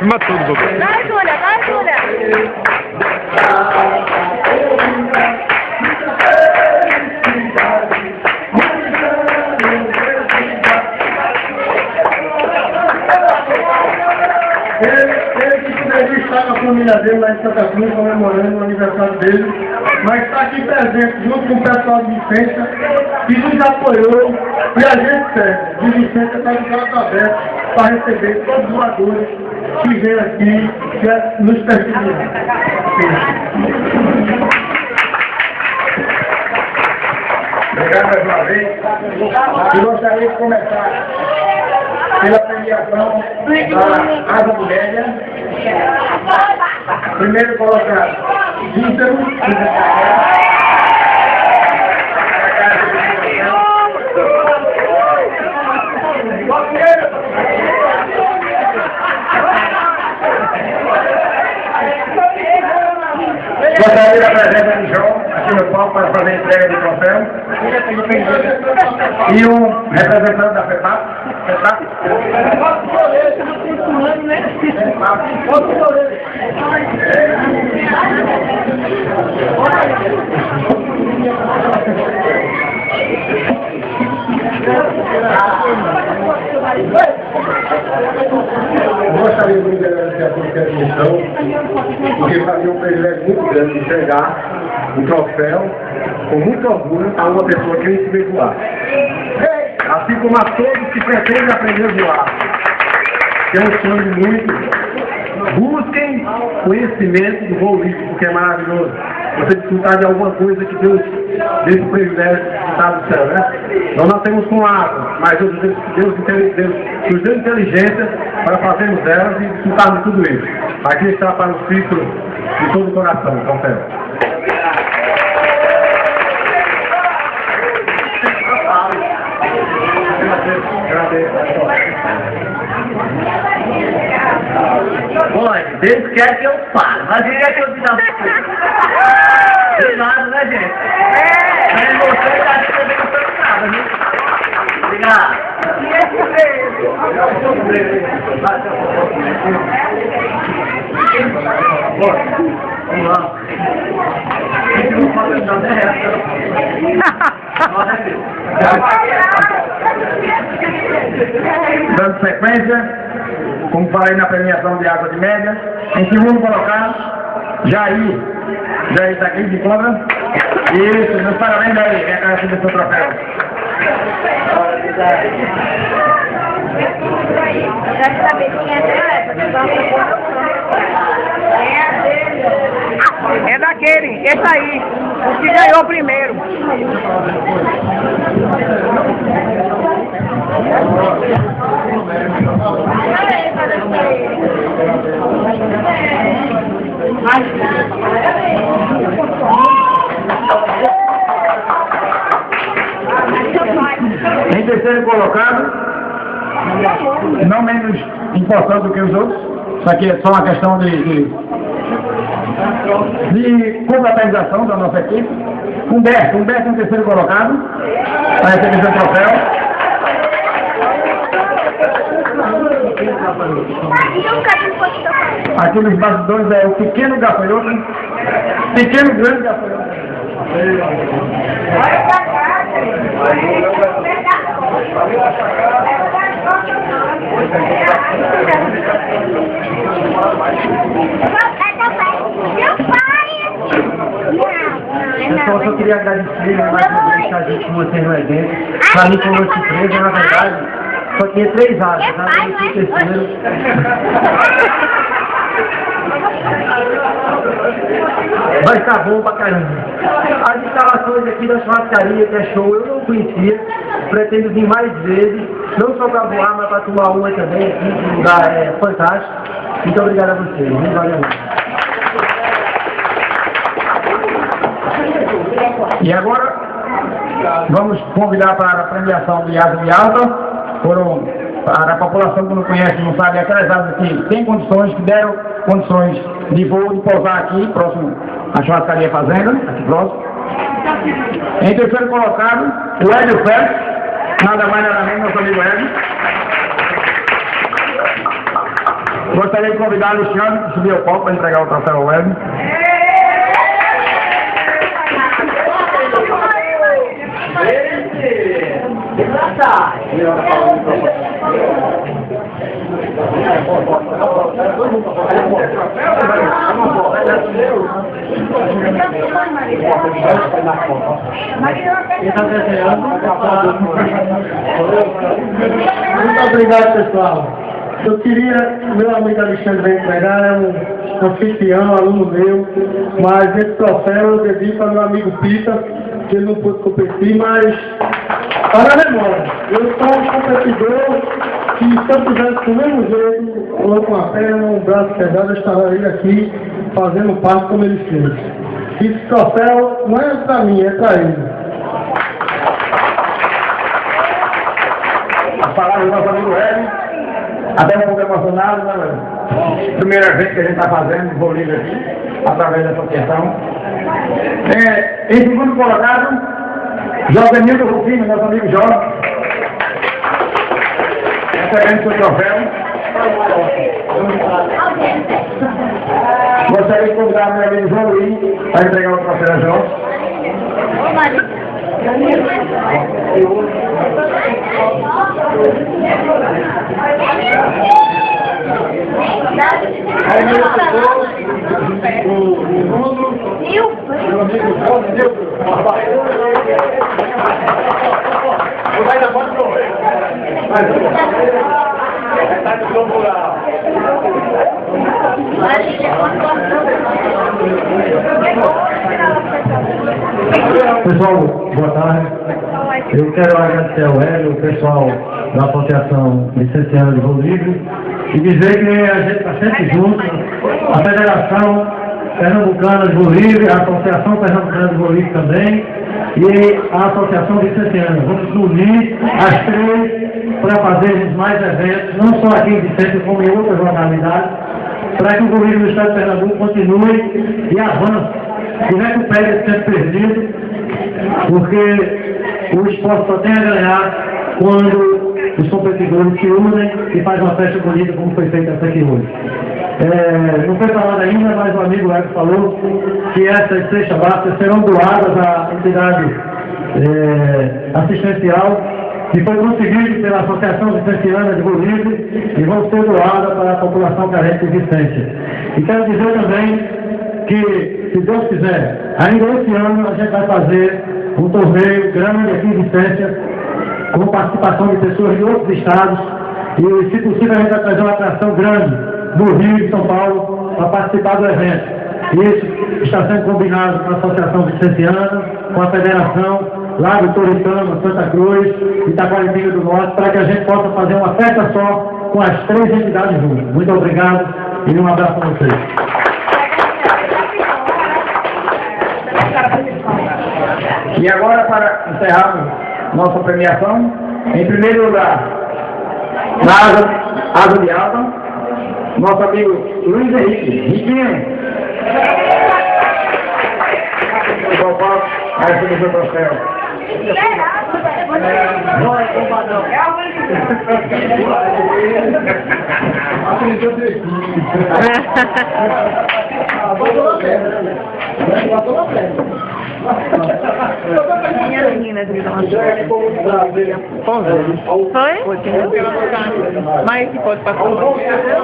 Filma tudo, Bobo. Vai, Júlia, vai, Júlia. Ele que poderia estar com a família dele lá em Santa Cruz comemorando o aniversário dele, mas está aqui presente junto com o pessoal de Vicência que nos apoiou e a gente serve. De Vicência está de braços abertos para receber todos os doadores que vêm aqui nos prestigiar. Obrigado mais uma vez. Eu gostaria de começar pela premiação da Asa do Média. Primeiro colocado, Vítor. Gostaria da presença de João aqui no palco para fazer a entrega do troféu. E um representante da FEPAP. Gostaria muito de agradecer a toda a comissão, porque para mim é um privilégio muito grande entregar um troféu com muito orgulho a uma pessoa que eu ensinei a voar. Assim como a todos que pretendem aprender a voar, que é um sonho de muitos. Busquem conhecimento do voo livre, porque é maravilhoso. Você desfrutar de alguma coisa que Deus desse privilégio de estar do céu, né? Nós temos com água, mas Deus nos deu inteligência para fazermos elas e desfrutarmos de tudo isso. Aqui está para os filhos de todo o coração, confere. Olha, Deus quer que eu fale, mas Ele quer que eu te dê obrigado, né, gente? Mas você está recebendo o seu nada, né? Obrigado. Vamos lá. Dando sequência, como falei na premiação de Água de Média, em segundo colocado, Jair está aqui de cobra. Isso, meus parabéns aí, vem cá receber seu troféu. Eu quero saber quem é dela, É daquele, esse aí, o que ganhou primeiro. Em terceiro colocado, não menos importante do que os outros, isso aqui é só uma questão de confraternização da nossa equipe. Humberto em terceiro colocado, vai receber seu troféu. Aqui nos bastidores é o pequeno gafanhoto, grande gafanhoto. Pessoal, só queria agradecer mais uma vez estar junto com vocês no evento. Para mim foi uma surpresa, na verdade. Só tinha 3 asas, nada do que o terceiro. Vai estar bom pra caramba. As instalações aqui da churrascaria, que é show, eu não conhecia. Pretendo vir mais vezes, não só para voar, mas para tomar uma também aqui, um lugar fantástico. Muito obrigado a vocês, muito valeu. E agora, vamos convidar para a premiação de Asa de Alta. Para a população que não conhece, não sabe, aquelas asas que têm condições, que deram condições de voo, de pousar aqui, próximo à churrascaria Fazenda, aqui próximo. Em terceiro colocado, o Hélio Félix, nada mais nada menos, nosso amigo Hélio. Gostaria de convidar a Alexandre a subir ao palco para entregar o troféu ao Web. Muito obrigado, pessoal. Eu queria, meu amigo Alexandre vai entregar, é um anfitrião, aluno meu, mas esse troféu eu dedico ao meu amigo Pita, que ele não pôde competir, mas para a memória. Eu sou um competidor que, se eu fizesse do mesmo jeito, ou com a perna, um braço quebrado, eu estaria aqui fazendo parte como ele fez. Esse troféu não é para mim, é para ele. As palavras do nosso amigo Hélio, até um pouco emocionado, né? Primeiro evento que a gente está fazendo, Bolívia aqui, através da associação. Em segundo colocado, José Nildo Rufino, nosso amigo Jorge, recebendo seu troféu. Gostaria de convidar meu amigo João Luiz para entregar o troféu a Jorge. Pessoal, boa tarde. Eu quero agradecer ao Hélio, o pessoal da Associação Licenciada de Voo Livre, e dizer que a gente está sempre junto, a Federação Pernambucana de Voo Livre, a Associação Pernambucana de Voo Livre também, e a Associação Licenciana. Vamos nos unir as três para fazermos mais eventos, não só aqui em Vicente, como em outras localidades, para que o Voo Livre do Estado de Pernambuco continue e avance, e recupere esse tempo perdido, porque o esporte só tem a ganhar quando os competidores se unem e fazem uma festa bonita como foi feita essa aqui hoje. Não foi falado ainda, mas o amigo Hélio falou que essas cestas básicas serão doadas à entidade assistencial que foi conseguido pela Associação Vicenciana de Voo Livre e vão ser doadas para a população carente de Vicência. E quero dizer também que, se Deus quiser, ainda esse ano a gente vai fazer um torneio grande aqui em Vicência, com participação de pessoas de outros estados, e se possível a gente vai trazer uma atração grande do Rio e de São Paulo para participar do evento. Isso está sendo combinado com a Associação Vicenciana, com a Federação, lá do Toritama, Santa Cruz, Itaquaritinga do Norte, para que a gente possa fazer uma festa só com as três entidades juntas. Muito obrigado e um abraço para vocês. E agora, para encerrarmos nossa premiação, em primeiro lugar, na Asa de Alta, nosso amigo Luiz Henrique, Riquinho. O qual vai receber seu troféu. Minha menina de Foi? Mas que pode passar? Eu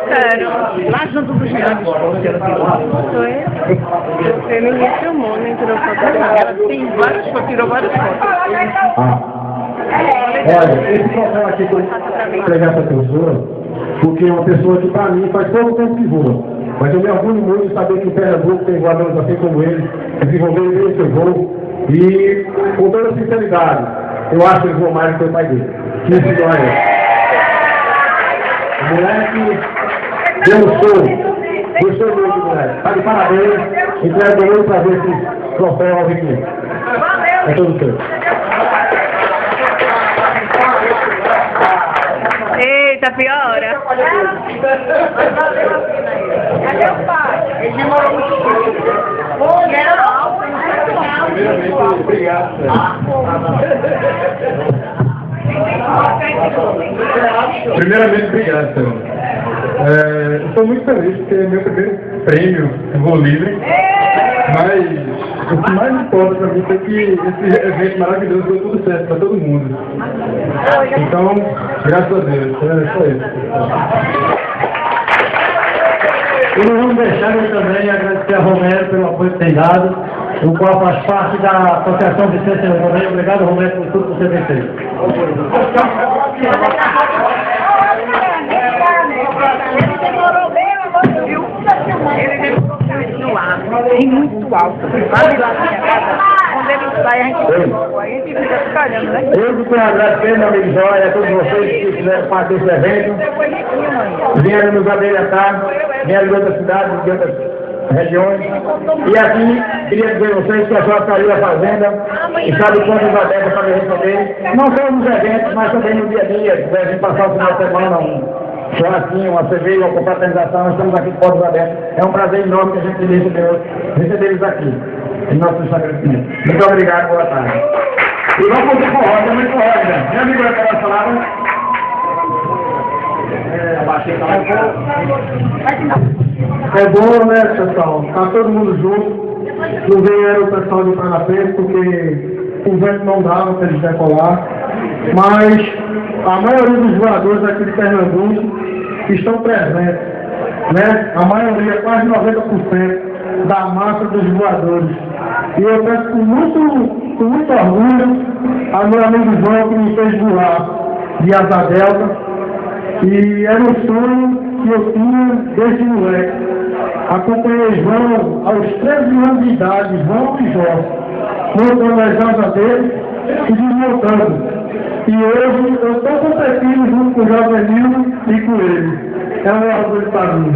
quero. Lá junto dos grandes. Foi? Você me filmou, nem tirou foto. Ela tem várias fotos, tirou várias fotos. Olha, esse troféu aqui que eu entregar essa pessoa, porque é uma pessoa que para mim faz pouco tempo que voa. Mas eu me orgulho muito de saber que em Pernambuco tem voadores assim como ele, desenvolveram bem esse voo. E, com toda sinceridade, eu acho que ele voa mais do que o pai dele. Isso não é. O moleque deu um show. Gostou muito, moleque. Está de parabéns. Entrego muito para ver esse troféu ao Riquinho. É todo seu. Eita, piora. Cadê o pai? Ele demorou muito tempo. Primeiramente, obrigado. Primeiramente, obrigado, senhor. estou muito feliz porque é meu primeiro prêmio em voo livre, mas o que mais importa para mim foi que esse evento maravilhoso deu tudo certo para todo mundo. Então, graças a Deus, é só isso. E não vamos deixar de também agradecer a Romero pelo apoio que tem dado, o qual faz parte da Associação Vicência do Romero. Obrigado, Romero, por tudo que você tem feito. Ele demorou bem, viu? Ele demorou muito no ar, e muito alto. Lá de lá da minha casa, quando ele sai, a gente fica ficando, né? Eu que tenho a agradecer, meu amigo Jóia, a todos vocês que fizeram parte desse evento, vieram nos abrilhantar, vieram de outras cidades, de outras regiões. E aqui, queria dizer a vocês que a senhora saiu da fazenda e sabe quantos adeptos para me receber, não só nos eventos, mas também no dia a dia. Se a gente passar o final de semana, um churrasquinho, uma cerveja, uma confraternização, nós estamos aqui de portas abertas. É um prazer enorme que a gente receber eles aqui, em nosso estabelecimento. Muito obrigado, boa tarde. E vamos fazer forró, também forró, né? Meu amigo vai falar essa palavra. É bom, né, pessoal? Tá todo mundo junto. Não vieram o pessoal de Parapente porque o vento não dava para eles decolar. Mas a maioria dos voadores aqui de Pernambuco estão presentes, né? A maioria, quase 90% da massa dos voadores. E eu peço com muito orgulho a meu amigo João que me fez voar de asa delta. E era um sonho que eu tinha desde moleque. Acompanhei João aos 13 anos de idade, João e Jó, montando as asas dele e desmontando. E hoje eu estou competindo junto com o Jovenil e com ele. É um orgulho para mim.